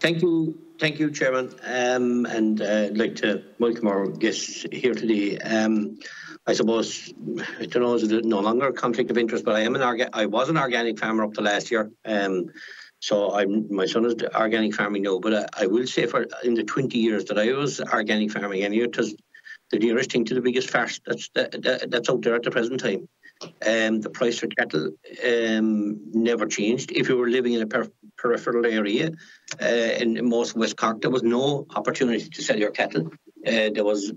Thank you, Chairman. And I'd like to welcome our guests here today. I suppose, I don't know, is it no longer a conflict of interest, but I was an organic farmer up to last year. So my son is organic farming now, but I will say in the 20 years that I was organic farming, and it was the nearest thing to the biggest farce that's out there at the present time. The price for cattle never changed. If you were living in a peripheral area in most West Cork, there was no opportunity to sell your cattle. There was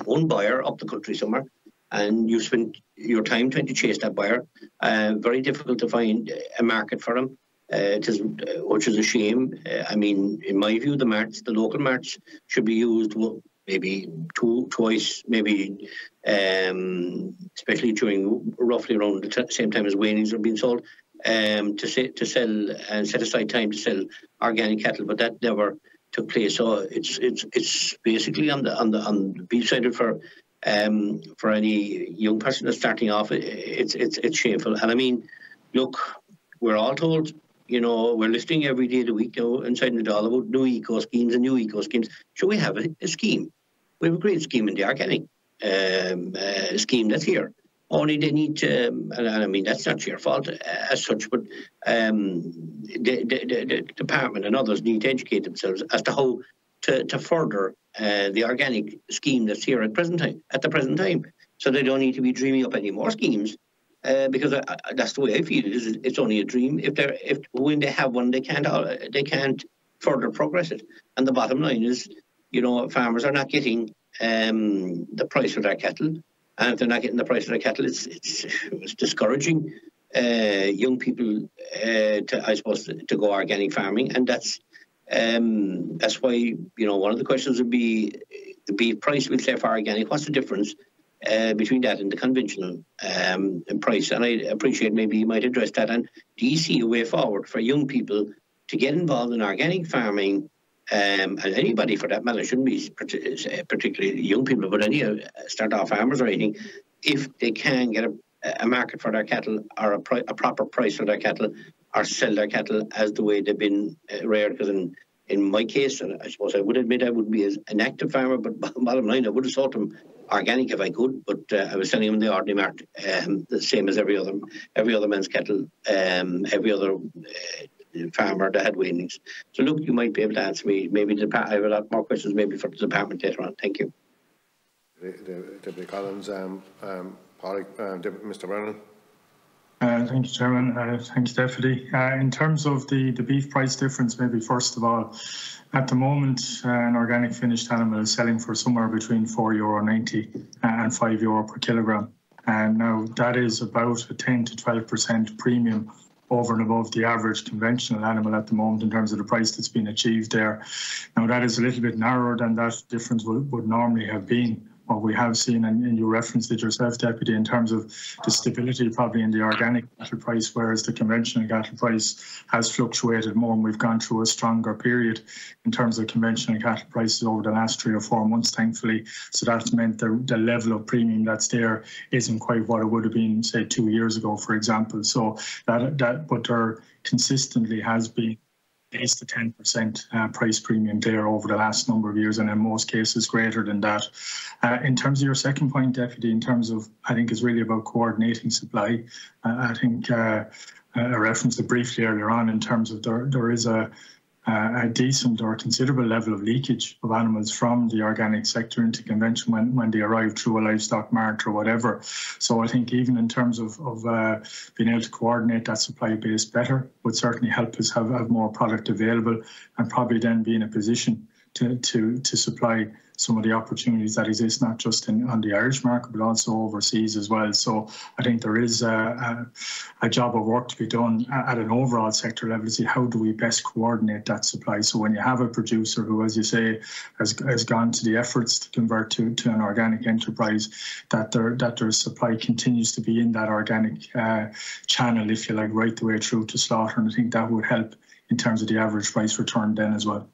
one buyer up the country somewhere, and you spent your time trying to chase that buyer. Very difficult to find a market for them, which is a shame. I mean, in my view, the local marts should be used maybe twice, maybe especially during roughly around the same time as weanings are being sold, to sell and set aside time to sell organic cattle, but that never took place. So it's basically on the beef side for any young person that's starting off. It's shameful. And I mean, look, we're all told, you know, we're listening every day of the week, you know, inside the doll about new eco schemes and new eco schemes. So we have a scheme. We have a great scheme in the organic scheme that's here. Only they need to, and I mean, that's not your fault as such, but the department and others need to educate themselves as to how to further the organic scheme that's here at the present time. So they don't need to be dreaming up any more schemes, because that's the way I feel it is. It's only a dream. If when they have one, they can't further progress it. And the bottom line is, you know, farmers are not getting the price of their cattle, and if they're not getting the price of their cattle, it's discouraging young people to go organic farming, and that's why, you know, one of the questions would be the beef price. We'll say for organic, what's the difference between that and the conventional price? And I appreciate maybe you might address that. And do you see a way forward for young people to get involved in organic farming? And anybody for that matter, shouldn't be particularly young people, but any start-off farmers or anything, if they can get a market for their cattle, or a proper price for their cattle, or sell their cattle as the way they've been reared. Because in my case, and I suppose I would admit I wouldn't be an active farmer, but bottom line, I would have sold them organic if I could, but I was selling them in the ordinary market, the same as every other man's cattle, every other farmer that had weanings. So look, you might be able to answer me. Maybe I have a lot more questions maybe for the department later on. Thank you. Deputy Collins, Mr. Brennan. Thank you, Chairman. Thank you, Deputy. In terms of the beef price difference, maybe first of all, at the moment, an organic finished animal is selling for somewhere between €4.90 and €5 per kilogram. And now that is about a 10 to 12% premium over and above the average conventional animal at the moment in terms of the price that's been achieved there. Now that is a little bit narrower than that difference would normally have been. What we have seen, and you referenced it yourself, Deputy, in terms of the stability probably in the organic cattle price, whereas the conventional cattle price has fluctuated more, and we've gone through a stronger period in terms of conventional cattle prices over the last 3 or 4 months, thankfully. So that's meant the level of premium that's there isn't quite what it would have been, say, 2 years ago, for example. So but there consistently has been at least a 10% price premium there over the last number of years, and in most cases greater than that. In terms of your second point, Deputy, in terms of, I think it's really about coordinating supply. I think I referenced it briefly earlier on in terms of there is a decent or considerable level of leakage of animals from the organic sector into conventional when they arrive through a livestock mart or whatever. So I think even in terms of being able to coordinate that supply base better would certainly help us have more product available, and probably then be in a position to supply some of the opportunities that exist, not just on the Irish market, but also overseas as well. So I think there is a job of work to be done at an overall sector level to see how do we best coordinate that supply. So when you have a producer who, as you say, has gone to the efforts to convert to an organic enterprise, that their supply continues to be in that organic channel, if you like, right the way through to slaughter. And I think that would help in terms of the average price return then as well.